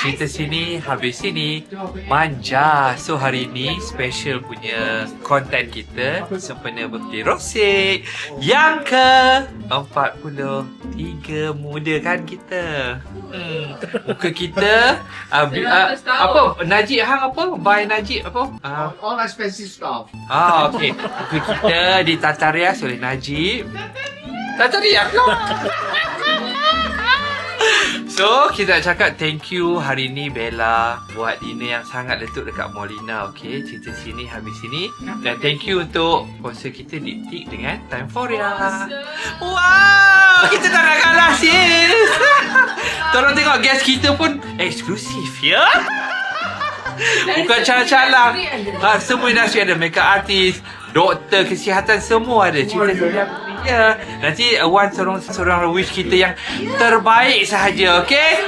cerita sini habis sini manja. So hari ni special punya konten kita sempena birthday Rosik yang ke 43 muda kan kita. Muka kita apa Najib hang apa? By Najib apa? All expensive stuff. Okey. Muka kita ditata rias oleh Najib. Tata rias lah. So, kita nak cakap thank you hari ni Bella buat dinner yang sangat letup dekat Molina, okay? Cerita sini habis sini. Dan thank you untuk sponsor kita Diptik dengan Time for Ya. Wow! Kita tak nak kalah sis! Tolong tengok guest kita pun eksklusif ya. Bukan calang-calang. Semua industri ada, makeup artist, doktor, kesihatan, semua ada. Cerita sini ya. Nanti Wan seorang wish kita yang terbaik sahaja, okay?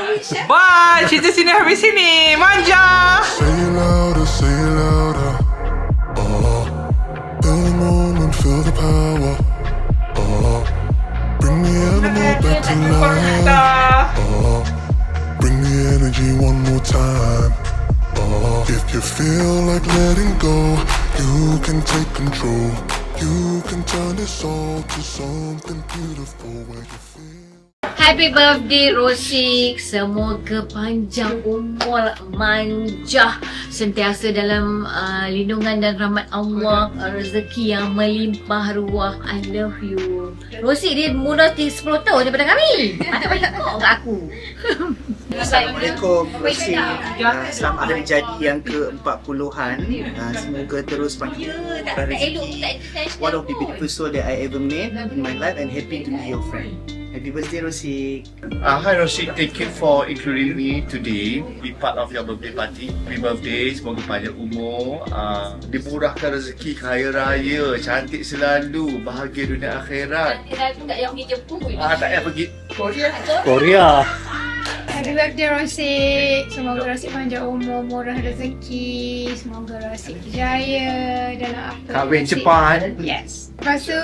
Bye. Cerita sini habis sini. Manja. Say it louder, say it louder. Feel the moment, feel the power. Bring the animal back to life. Bring the energy one more time. If you feel like letting go, you can take control. You can turn this all to something beautiful where you feel. Happy birthday Rosik. Semoga panjang umur, manja, sentiasa dalam lindungan dan rahmat Allah, rezeki yang melimpah ruah. I love you. Rosik dia muda 10 tahun daripada kami. Tak banyak kok kat aku. Assalamualaikum, Rosik. Selamat hari jadi yang ke-40-an. Semoga terus panjang rezeki. One of the beautiful soul that I ever met in my life, and happy to be your friend. Happy birthday, Rosik. Hi Rosik, thank you for including me today. Be part of your birthday party. Happy birthday, semoga panjang umur, dimurahkan rezeki, kaya raya, cantik selalu, bahagia dunia akhirat. Aku tak yang pergi Jepun. Tak payah pergi Korea. Happy birthday Rosik. Semoga Rosik panjang umur, murah rezeki. Semoga Rosik jaya dalam apa. Kahwin cepat. Yes. Lepas tu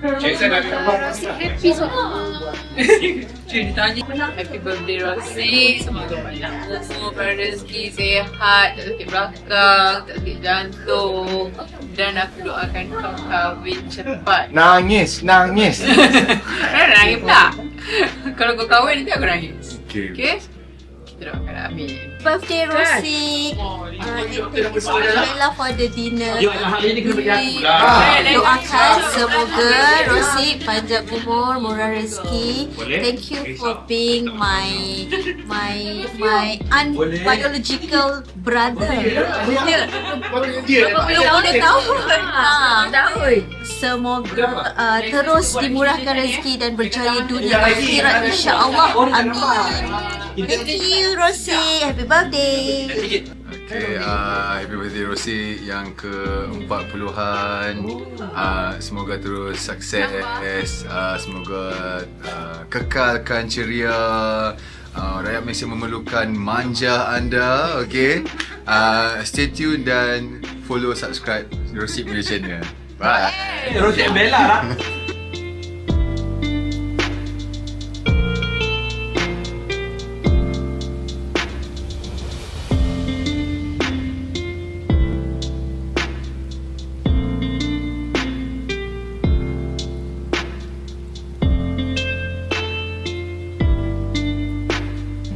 Rosik happy semua. Happy birthday Rosik. Semoga banyak umur, rezeki, sihat, tak sakit belakang, tak sakit jantung. Dan aku doakan kau kahwin cepat. Nangis. Nangis pula. Kalau kau kahwin nanti aku nangis. Okay? Kita doakan, amin. Birthday Rosik. Thank you so much Bella for the dinner. Doakan semoga Rosik panjang umur, murah rezeki. Thank you for being my unbiological brother. Ya. 20 tahun. Semoga terus dimurahkan rezeki dan berjaya dunia akhirat insya-Allah. Amin. Thank you Rosik. Happy birthday. Okay, happy birthday Rosik yang ke-40-an. Semoga terus sukses. Semoga kekalkan ceria. Rakyat Malaysia memerlukan manja anda. Okay, stay tune dan follow, subscribe Rosik punya channel. Bye. Rosik Bella lah.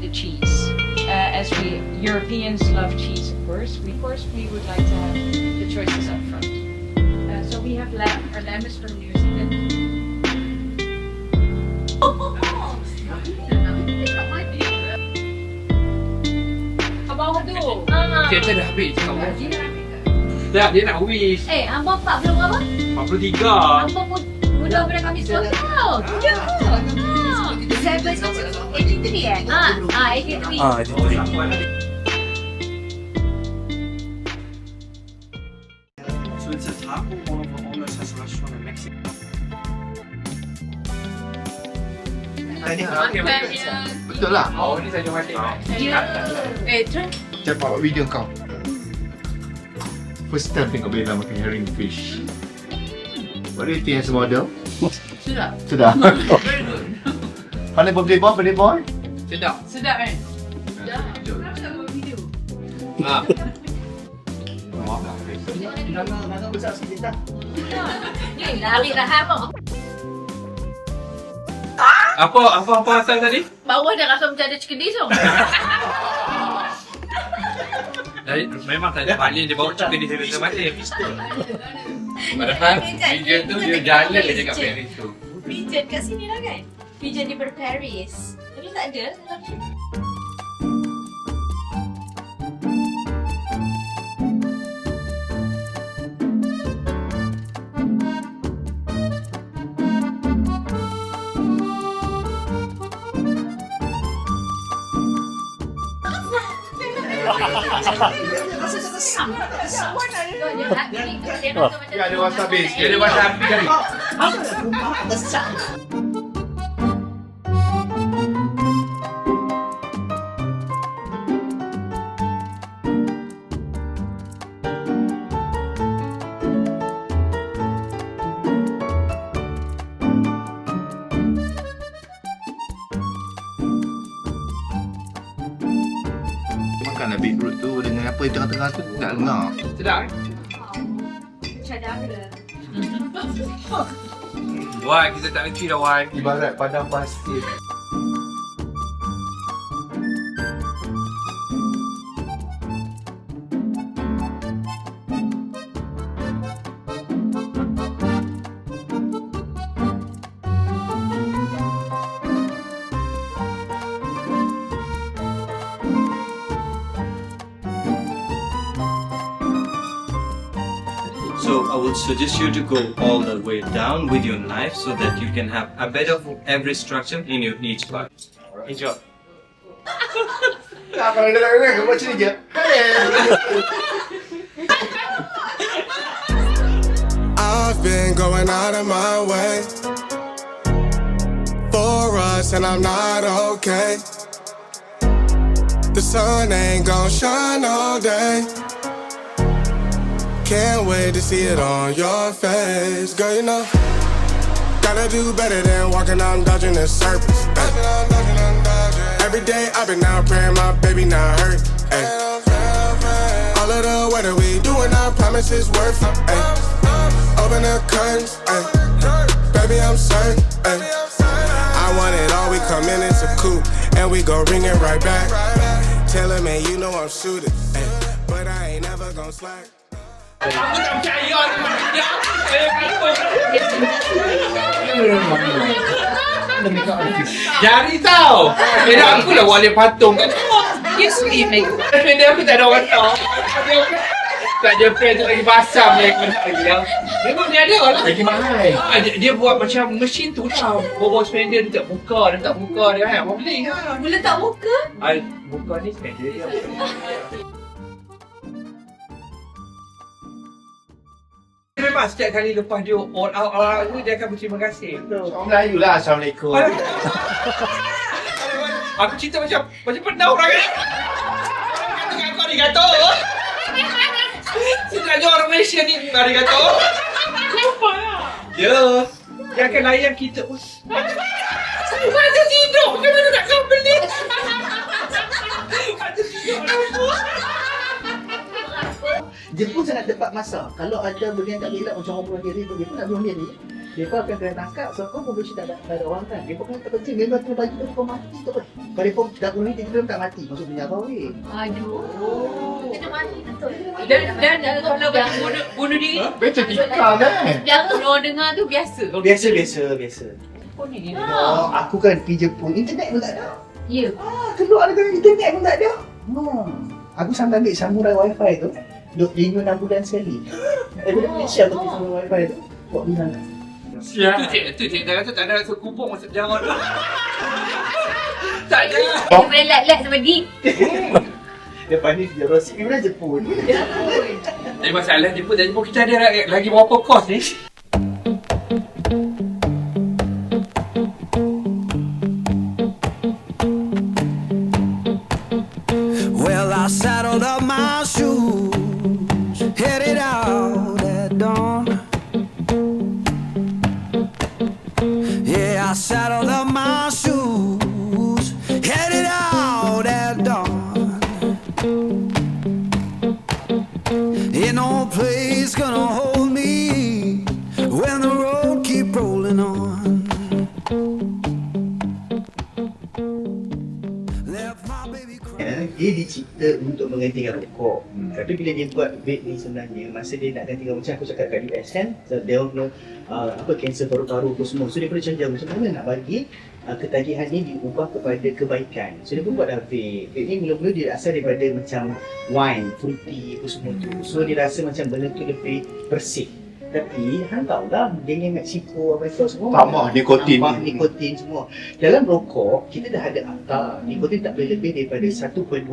Cheese. As we Europeans love cheese, of course, we would like to have the choices up front. So we have lamb. Our lamb is from New Zealand. Bawah tu. Kita dah habis kawan. Dah dia nak wish. Hamba 40 berapa? 43. Hamba muda daripada kami semua tau. Muda ke? 83 83. So it's a taco. One of our owners has a restaurant in Mexico. Betul lah. Oh, ni saya mati. Try. Cepat buat video kau. First time tengok Bella makan herring fish. What do you think as a model? Sedap. Sudah. Pandai birthday boy? Sedap. Sedap kan? Ah. Jangan besar sikit tak? Ni lari Raham tau. Apa asal tadi? Bawah dah rasa macam ada cekedis tau. Memang tak ada balik dia bawa chicken di masing-masing. Padahal pigeon tu dia jalan je kat Paris tu. Pigeon kat sini lah kan? Pigeon daripada Paris. Tapi tak ada dalam sini. Dia ada wasabi sikit. Dia ada wasabi tadi. Makanlah beetroot tu dengan apa di tengah-tengah tu tak dengar. Sedap kan? Cadara. Wan, kita tak reti dah Wan. Ibarat padang pasir. So I would suggest you to go all the way down with your knife so that you can have a bit of every structure in your each part. Enjoy. Kalau dia buat macam ni je. I've been going out of my way for us, and I'm not okay. The sun ain't gon' shine all day. Can't wait to see it on your face. Girl, you know, gotta do better than walking out and dodging the surface. Every day I've been out praying my baby not hurt. Ay. All of the weather we doing, I promise it's worth it. Ay. Open the curtains, ay. Baby I'm certain. Ay. I want it all, we come in, it's a coupe, and we go ring it right back. Tell him, man, you know I'm shooting, ay. But I ain't never gon' slack. Aku tak percaya dengan dia. Jari tau. Kira aku lah wali patung kat Yes, we make. friend aku tak ada orang tahu. Tak ada friend tu lagi pasang yang kau nak lagi. Memang dia ada orang. Lagi mahal. Dia buat macam mesin tu tau. Bawa spender dia tak buka dia kan. Mau beli kan. Boleh tak muka? Buka ni spender dia. Memang setiap kali lepas dia all out tu dia akan berterima kasih. Orang Melayu lah, Assalamualaikum. Aku cerita macam pernah orang kan. Kata aku arigato. Sebenarnya orang Malaysia ni arigato. Lupa lah. Ya. Dia akan layan kita. Macam tidur. Macam mana nak kau beli? Macam tidur lah. Jepun sangat tepat masa. Kalau ada benda yang tak elok macam orang bunuh diri, mereka nak bunuh diri. Mereka akan kena tangkap. So kau pun tak ada orang kan. Mereka kan tak penting. Mereka tu bagi tu kau mati tu kan. Kalau mereka tak bunuh diri, dia tak mati. Masuk penjara weh. Aduh. Kena mati betul. Dan kalau bunuh diri, Macam ikan kan? kalau orang dengar tu biasa. Biasa. Oh, aku kan pergi Jepun. Internet pun tak ada. Ya. Keluar negara internet pun tak ada. Aku sampai ambil samurai wifi tu. Duk renew 6 bulan sekali. Daripada Malaysia aku pergi samurai wifi tu. Buat bilang. Tu cik dah kata tak ada rasa kubur masuk penjara tu. Tak ada. Dia boleh lat sama Dik. Lepas ni dia rosik memang Jepun. Jadi masalah Jepun kita ada lagi berapa kos ni? Well, I saddled up my shoes, headed out at dawn. Yeah, I saddled up my shoes, headed out at dawn. Dia dicipta untuk menggantikan rokok. Tapi bila dia buat vape ni sebenarnya, masa dia nak gantikan, macam aku cakap kat US kan, so they all know kanser paru-paru apa semua. So dia perlu cari macam mana nak bagi ketagihan ni diubah kepada kebaikan. So dia pun buat vape. Vape ni mula-mula dia asal daripada macam wine, fruity apa semua tu. So dia rasa macam benda tu lebih bersih. Tapi hang tahulah geng Mexico apa itu semua Tambah nikotin semua. Dalam rokok kita dah ada akta nikotin tak boleh lebih daripada 1.2%.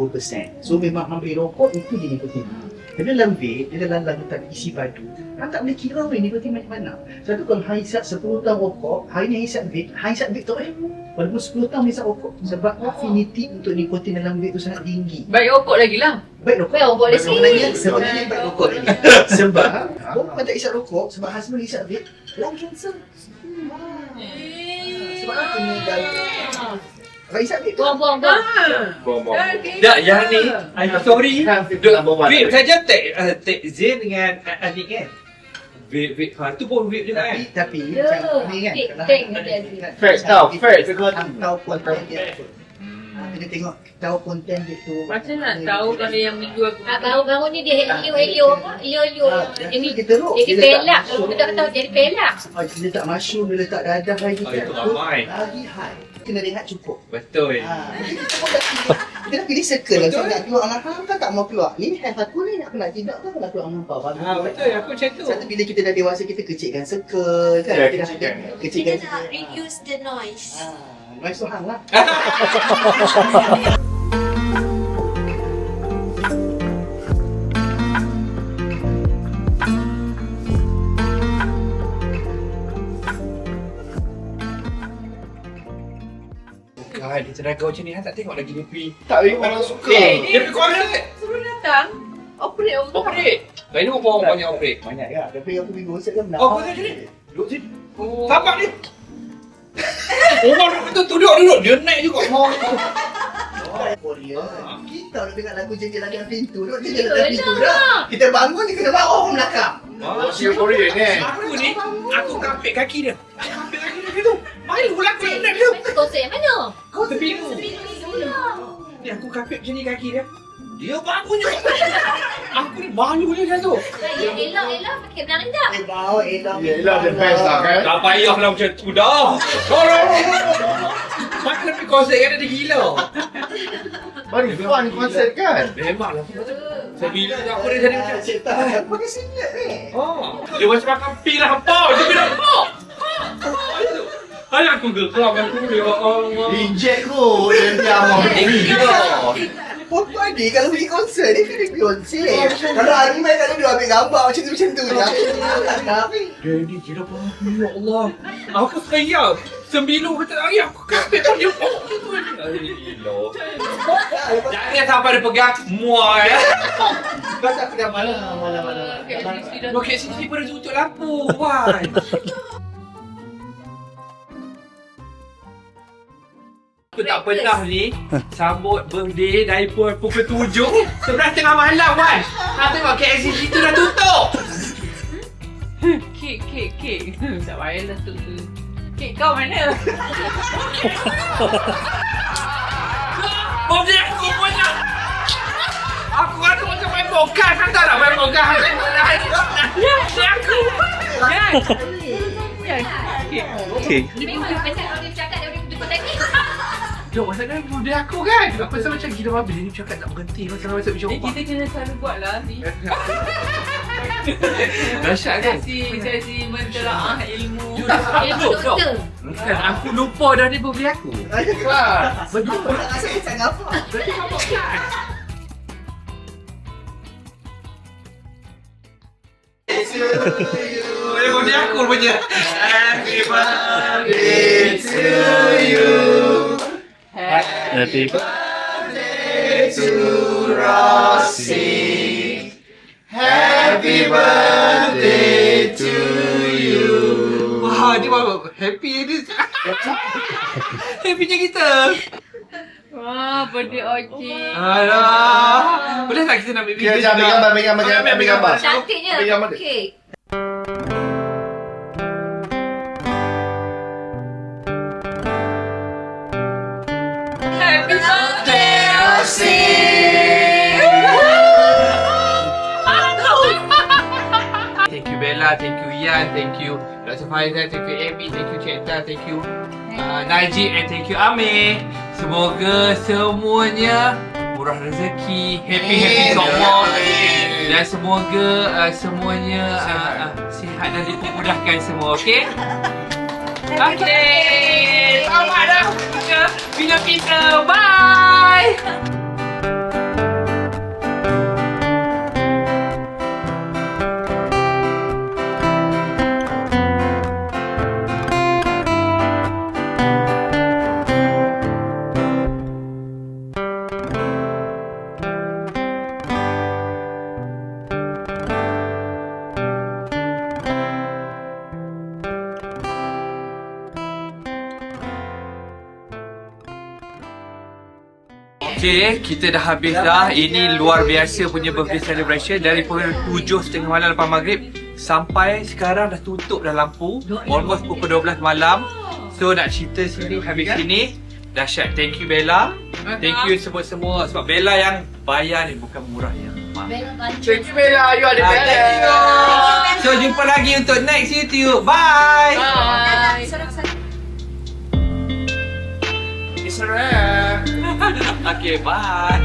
So memang ambil rokok itu je nikotin. Tapi dalam vape, dia dalam larutan isi padu, hang tak boleh kira nikotin macam mana. Satu kalau hang hisap 10 tahun rokok, hari ni hang hisap vape tu walaupun 10 tahun hisap rokok. Sebab affinity untuk nikotin dalam vape tu sangat tinggi. Baik rokok lagi lah. Baik rokok lagi. Sebenarnya baik rokok lagi. Sebab orang tak isap rokok, sebab husband isap vape, lung cancer. Sebab apa ni dah kalau isap vape Buang. Tak, yang ni I'm sorry. Vape saja Tek Zain dengan Anik kan. Vape tu pun vape juga kan. Tapi macam ni kan. Facts. Tahu konten dia apa. Kita tengok tahu konten dia tu. Macam nak tahu kalau yang minggu aku Baru-baru ni dia helio apa? Helio. Dia teruk. Jadi pelak. Kalau kita tak tahu jadi pelak. Dia letak mushroom, dia letak dadah lagi. Itu ramai. Lagi high. Kena rehat cukup. Betul. Kita nak pilih circle lah. Saya nak keluar dengan hang kan tak mau keluar. Ni health aku ni aku nak tidak kan nak keluar dengan kau. Betul, aku macam tu. Satu bila kita dah dewasa kita kecilkan circle kan. Kita dah kecilkan. Kita nak reduce the noise. Noise tu hang lah. Dia tenaga macam ni, tak tengok lagi dia pergi. Tak memang suka. Dia pergi korek. sebelum datang operate Allah. Operate. Lain pun orang banyak operate. Banyak kan? Tapi aku pergi gosek kan nak. Oh, kau sini. Duduk sini. Sabar ni. Orang tu duduk. Dia naik juga. Korea. Kita nak dengar lagu jengkel lagi pintu. Duduk jengkel lagi pintu dah. Kita bangun ni kena bawa orang belakang. Korea ni. Aku kapit kaki dia. Kapit kaki dia gitu. Malu lah aku nak dia. Konsep mana? Kau terpilu. Ni aku kapit macam ni kaki dia. Dia bangun je. Aku ni malu je macam tu. Elok pakai benang rendah. Bawa elok. Yelah, the best lah kan. Tak payahlah macam tu dah. Tolong. Macam pergi konsert kan dia gila. Baru fun konsert kan. Memanglah. Saya bilang aku dia jadi macam Pakai singlet ni. oh. Dia macam makan pil lah hampau. Dia bilang hampau. Ayah aku gelap aku dia. Inject kot dia diam. Foto adik kalau pergi konsert, dia kena Beyonce. Kalau hari main kat dia ambil gambar macam tu je. Dia ni gila banget. Ya Allah. Aku sayang. Sembilu kata lagi aku kapit pun dia. Gila. Jangan sampai dia pegang muai ya. Kau tak pegang mana. Roket sini pada tutup lampu. Why? Aku tak pernah ni sambut birthday dari pukul 7 11 tengah malam kan. Hang tengok KLCC tu dah tutup. Kek. Tak payahlah tu. Kek kau mana? Birthday aku punya. Aku rasa macam main poker. Hang tak nak main poker. Hang tengok dah. Ya aku. Ya. Kek. Dia memang pasal kalau dia cakap dia boleh jumpa lagi. Jom, masalah birthday aku kan. Aku rasa macam gila babi. Dia ni cakap tak berhenti. Masalah macam macam Kita kena selalu buat lah ni. dahsyat kan? Sesi mentelaah ilmu. Ilmu doktor. Bukan, aku lupa dah ni birthday aku. Kelas. Betul. Tak rasa macam apa. Berarti nampak kan? Birthday aku rupanya. Happy birthday to you. Happy birthday to Rossi. Happy birthday to you. Wah, dia happy ni. Happy-nya kita. Wah, birthday Oci. Alah. Boleh tak kita nak ambil video? Ambil gambar. Cantiknya. Ambil gambar dia. Okey. Happy birthday Rian, thank you Dr. Faizal, thank you Amy, thank you Cik Enta, thank you Najib and thank you Amir. Semoga semuanya murah rezeki, happy semua, dan semoga semuanya sihat dan dipermudahkan semua, okey? Okey, selamat dah video kita, bye! Okay, kita dah habis dah. Ini luar biasa punya birthday celebration. Dari pukul 7.30 malam lepas maghrib sampai sekarang dah tutup dah lampu. Almost pukul 12 malam. So nak cerita sini, habis sini. Dahsyat. Thank you Bella. Thank you semua-semua. Sebab Bella yang bayar ni, bukan murahnya. Thank you Bella. You ada Bella. So jumpa lagi untuk next YouTube. Bye. Bye. It's a wrap. Okay, bye.